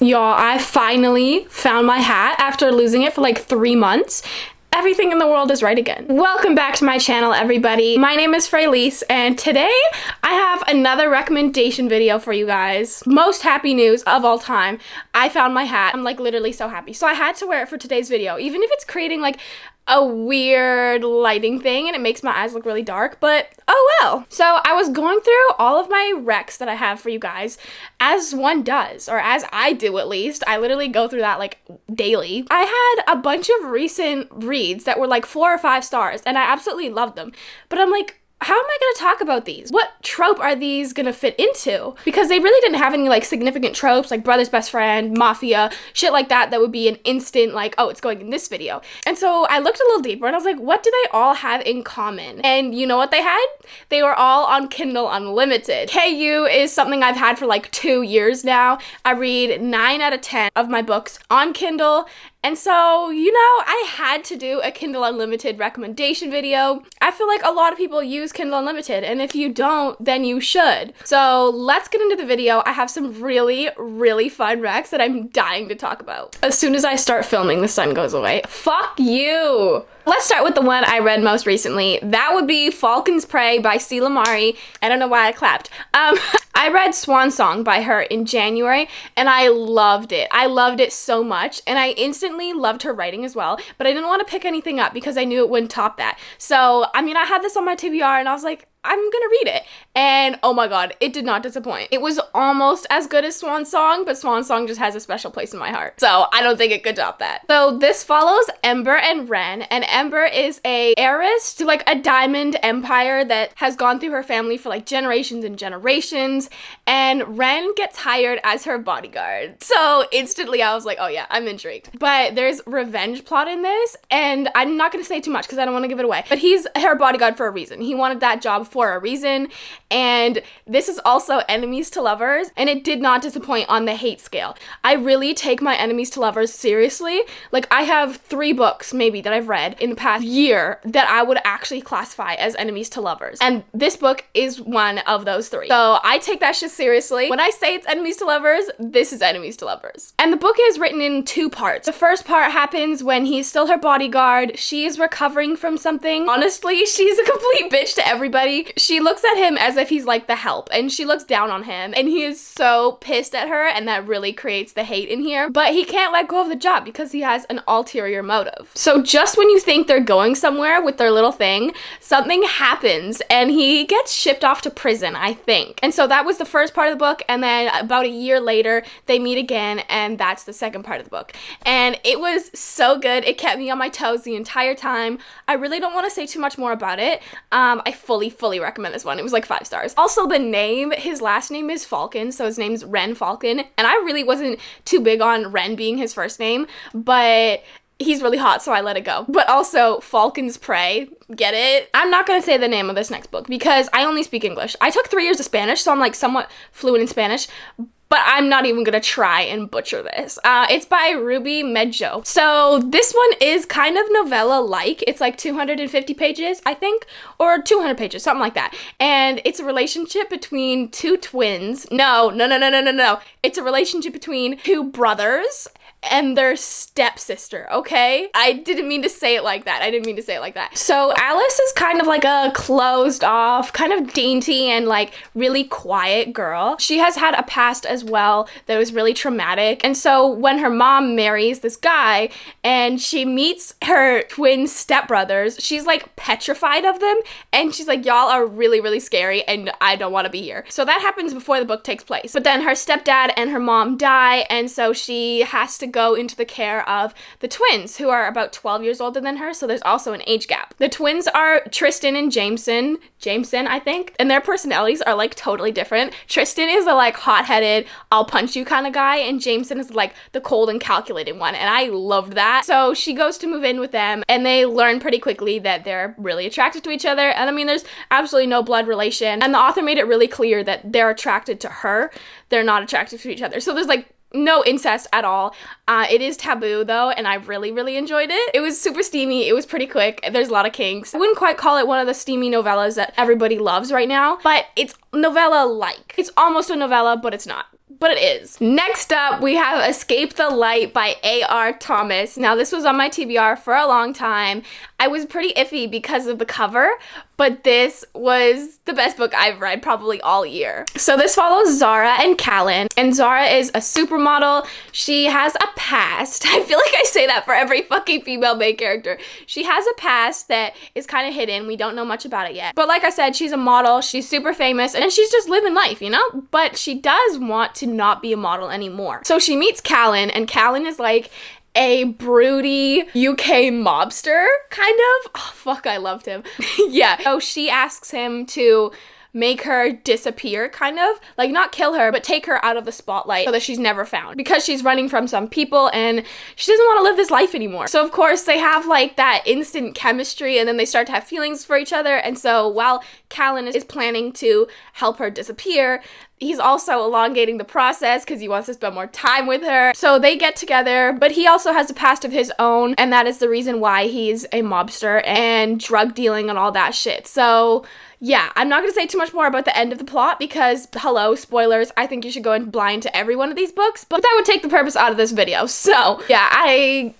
Y'all, I finally found my hat after losing it for like 3 months. Everything in the world is right again. Welcome back to my channel, everybody. My name is Freyleyce, and today I have another recommendation video for you guys. Most happy news of all time. I found my hat. I'm like literally so happy. So I had to wear it for today's video, even if it's creating like a weird lighting thing and it makes my eyes look really dark, but oh well. So I was going through all of my recs that I have for you guys, as one does, or as I do at least. I literally go through that like daily. I had a bunch of recent reads that were like 4 or 5 stars and I absolutely loved them, but I'm like, how am I going to talk about these? What trope are these going to fit into? Because they really didn't have any like significant tropes like brother's best friend, mafia, shit like that would be an instant like, oh, it's going in this video. And so I looked a little deeper and I was like, what do they all have in common? And you know what they had? They were all on Kindle Unlimited. KU is something I've had for like 2 years now. I read 9 out of 10 of my books on Kindle. And so, you know, I had to do a Kindle Unlimited recommendation video. I feel like a lot of people use Kindle Unlimited, and if you don't, then you should. So let's get into the video. I have some really, really fun recs that I'm dying to talk about. As soon as I start filming, the sun goes away. Fuck you! Let's start with the one I read most recently. That would be Falcons Prey by C. Lamari. I don't know why I clapped. I read Swan Song by her in January and I loved it. I loved it so much and I instantly loved her writing as well, but I didn't want to pick anything up because I knew it wouldn't top that. So, I mean, I had this on my TBR and I was like, I'm gonna read it. And oh my god, it did not disappoint. It was almost as good as Swan Song, but Swan Song just has a special place in my heart. So I don't think it could top that. So this follows Ember and Ren, and Ember is a heiress to like a diamond empire that has gone through her family for like generations and generations, and Ren gets hired as her bodyguard. So instantly I was like, oh yeah, I'm intrigued. But there's revenge plot in this, and I'm not gonna say too much because I don't want to give it away, but he's her bodyguard for a reason. He wanted that job for a reason, and this is also enemies to lovers, and it did not disappoint on the hate scale. I really take my enemies to lovers seriously. Like, I have 3 books maybe that I've read in the past year that I would actually classify as enemies to lovers, and this book is one of those 3. So I take that shit seriously. When I say it's enemies to lovers, this is enemies to lovers. And the book is written in 2 parts. The first part happens when he's still her bodyguard. She is recovering from something. Honestly, she's a complete bitch to everybody. She looks at him as if he's like the help, and she looks down on him, and he is so pissed at her, and that really creates the hate in here. But he can't let go of the job because he has an ulterior motive. So just when you think they're going somewhere with their little thing, something happens and he gets shipped off to prison, I think. And so that was the first part of the book, and then about a year later they meet again, and that's the second part of the book. And it was so good. It kept me on my toes the entire time. I really don't want to say too much more about it. I fully recommend this one. It was like 5 stars. Also, the name, his last name is Falcon, so his name's Ren Falcon, and I really wasn't too big on Ren being his first name, but he's really hot, so I let it go. But also, Falcons Prey, get it? I'm not gonna say the name of this next book because I only speak English. I took 3 years of Spanish, so I'm like somewhat fluent in Spanish, but I'm not even gonna try and butcher this. It's by Ruby Medjo. So this one is kind of novella-like. It's like 250 pages, I think, or 200 pages, something like that. And it's a relationship between 2 twins. No. It's a relationship between 2 brothers and their stepsister, okay? I didn't mean to say it like that. So Alice is kind of like a closed off, kind of dainty and like really quiet girl. She has had a past as well that was really traumatic. And so when her mom marries this guy and she meets her twin stepbrothers, she's like petrified of them. And she's like, y'all are really, really scary and I don't want to be here. So that happens before the book takes place. But then her stepdad and her mom die, and so she has to go into the care of the twins, who are about 12 years older than her, so there's also an age gap. The twins are Tristan and Jameson, I think, and their personalities are like totally different. Tristan is a like hot-headed, I'll punch you kind of guy, and Jameson is like the cold and calculating one, and I loved that. So she goes to move in with them, and they learn pretty quickly that they're really attracted to each other, and I mean, there's absolutely no blood relation, and the author made it really clear that they're attracted to her, they're not attracted to each other. So there's like no incest at all. It is taboo though, and I really, really enjoyed it. It was super steamy. It was pretty quick. There's a lot of kinks. I wouldn't quite call it one of the steamy novellas that everybody loves right now, but it's novella-like. It's almost a novella, but it's not. but it is. Next up, we have Escape the Light by A.R. Thomas. Now, this was on my TBR for a long time. I was pretty iffy because of the cover, but this was the best book I've read probably all year. So this follows Zara and Callan, and Zara is a supermodel. She has a past. I feel like I say that for every fucking female main character. She has a past that is kind of hidden. We don't know much about it yet. But like I said, she's a model. She's super famous, and she's just living life, you know? But she does want to not be a model anymore. So she meets Callan, and Callan is like a broody UK mobster, kind of. Oh, fuck, I loved him. Yeah. So she asks him to make her disappear, kind of. Like, not kill her, but take her out of the spotlight so that she's never found. Because she's running from some people and she doesn't want to live this life anymore. So, of course, they have, like, that instant chemistry and then they start to have feelings for each other. And so, while Callan is planning to help her disappear, he's also elongating the process because he wants to spend more time with her. So they get together, but he also has a past of his own, and that is the reason why he's a mobster and drug dealing and all that shit. So yeah, I'm not going to say too much more about the end of the plot because, hello, spoilers, I think you should go in blind to every one of these books, but that would take the purpose out of this video. So yeah, I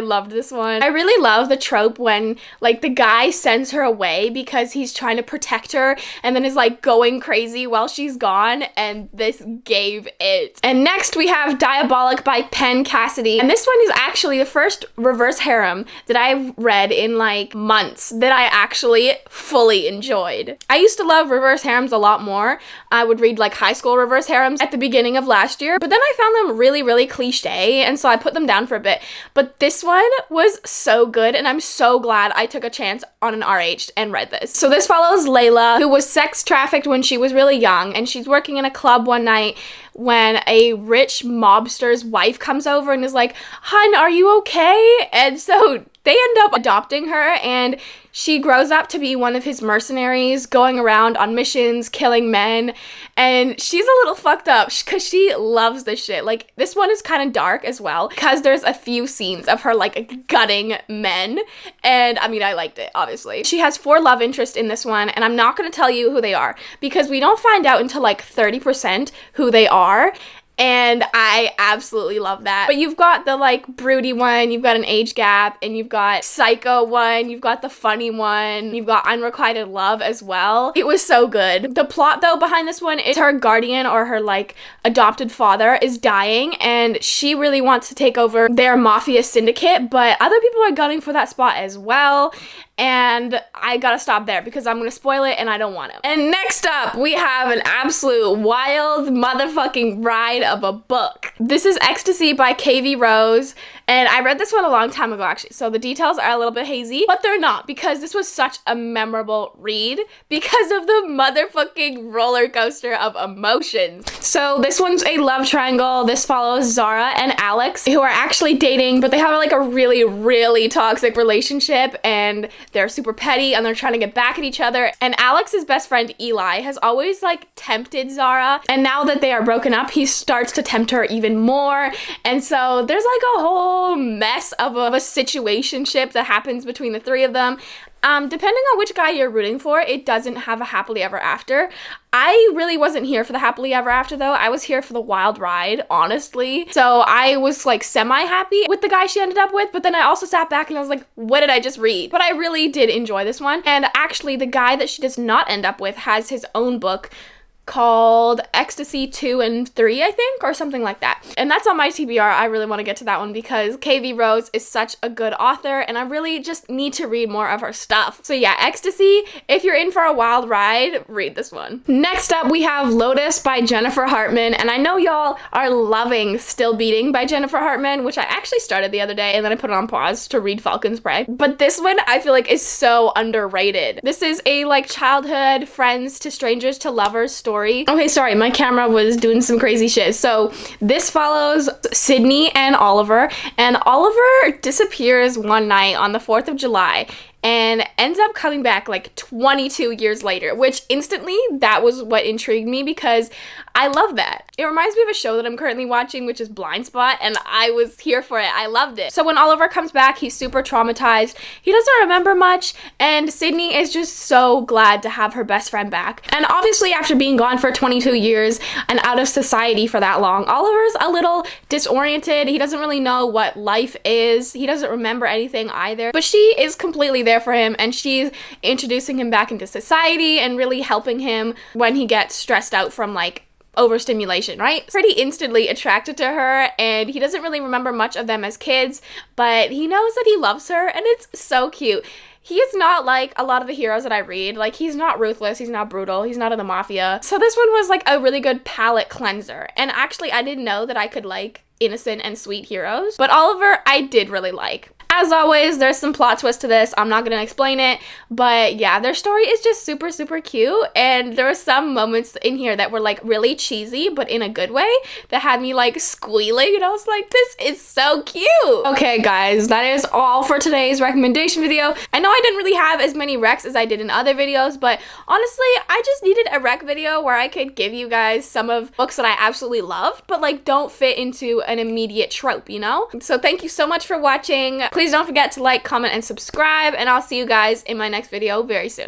loved this one. I really love the trope when, like, the guy sends her away because he's trying to protect her and then is, like, going crazy while she's gone, and this gave it. And next we have Diabolic by Penn Cassidy, and this one is actually the first reverse harem that I've read in, like, months that I actually fully enjoyed. I used to love reverse harems a lot more. I would read, like, high school reverse harems at the beginning of last year, but then I found them really, really cliche, and so I put them down for a bit. But this one was so good, and I'm so glad I took a chance on an RH and read this. So this follows Layla, who was sex trafficked when she was really young, and she's working in a club one night when a rich mobster's wife comes over and is like, "Hun, are you okay?" And so they end up adopting her, and she grows up to be one of his mercenaries, going around on missions, killing men, and she's a little fucked up because she loves this shit. Like, this one is kind of dark as well because there's a few scenes of her, like, gutting men, and I mean, I liked it, obviously. She has 4 love interests in this one, and I'm not going to tell you who they are because we don't find out until, like, 30% who they are. And I absolutely love that. But you've got the, like, broody one, you've got an age gap, and you've got psycho one, you've got the funny one, you've got unrequited love as well. It was so good. The plot, though, behind this one is her guardian or her, like, adopted father is dying, and she really wants to take over their mafia syndicate, but other people are gunning for that spot as well. And I gotta stop there because I'm gonna spoil it and I don't want to. And next up, we have an absolute wild motherfucking ride of a book. This is Ecstasy by KV Rose, and I read this one a long time ago, actually, so the details are a little bit hazy, but they're not because this was such a memorable read because of the motherfucking roller coaster of emotions. So this one's a love triangle. This follows Zara and Alex, who are actually dating, but they have, like, a really, really toxic relationship, and they're super petty and they're trying to get back at each other. And Alex's best friend Eli has always, like, tempted Zara, and now that they are broken up, he starts to tempt her even more. And so there's, like, a whole mess of a situationship that happens between the 3 of them. Depending on which guy you're rooting for, it doesn't have a happily ever after. I really wasn't here for the happily ever after, though. I was here for the wild ride, honestly. So I was, like, semi-happy with the guy she ended up with, but then I also sat back and I was like, what did I just read? But I really did enjoy this one. And actually, the guy that she does not end up with has his own book called Ecstasy 2 and 3, I think, or something like that. And that's on my TBR. I really want to get to that one because KV Rose is such a good author and I really just need to read more of her stuff. So yeah, Ecstasy, if you're in for a wild ride, read this one. Next up, we have Lotus by Jennifer Hartman, and I know y'all are loving Still Beating by Jennifer Hartman, which I actually started the other day and then I put it on pause to read Falcon's Prey. But this one I feel like is so underrated. This is a, like, childhood friends to strangers to lovers story. Okay, sorry, my camera was doing some crazy shit. So this follows Sydney and Oliver disappears one night on the 4th of July. and ends up coming back like 22 years later, which instantly, that was what intrigued me because I love that. It reminds me of a show that I'm currently watching, which is Blind Spot, and I was here for it. I loved it. So when Oliver comes back, he's super traumatized. He doesn't remember much, and Sydney is just so glad to have her best friend back. And obviously, after being gone for 22 years and out of society for that long, Oliver's a little disoriented. He doesn't really know what life is. He doesn't remember anything either. But she is completely there for him, and she's introducing him back into society and really helping him when he gets stressed out from like overstimulation, right? Pretty instantly attracted to her, and he doesn't really remember much of them as kids, but he knows that he loves her, and it's so cute. He is not like a lot of the heroes that I read. Like, he's not ruthless, he's not brutal, he's not in the mafia. So this one was like a really good palate cleanser. And actually, I didn't know that I could like innocent and sweet heroes, but Oliver I did really like. As always, there's some plot twist to this. I'm not gonna explain it, but yeah, their story is just super, super cute, and there were some moments in here that were like really cheesy, but in a good way, that had me like squealing, and I was like, this is so cute. Okay, guys, that is all for today's recommendation video. I know I didn't really have as many recs as I did in other videos, but honestly, I just needed a rec video where I could give you guys some of books that I absolutely loved, but like don't fit into an immediate trope, you know? So thank you so much for watching. Please don't forget to like, comment, and subscribe, and I'll see you guys in my next video very soon.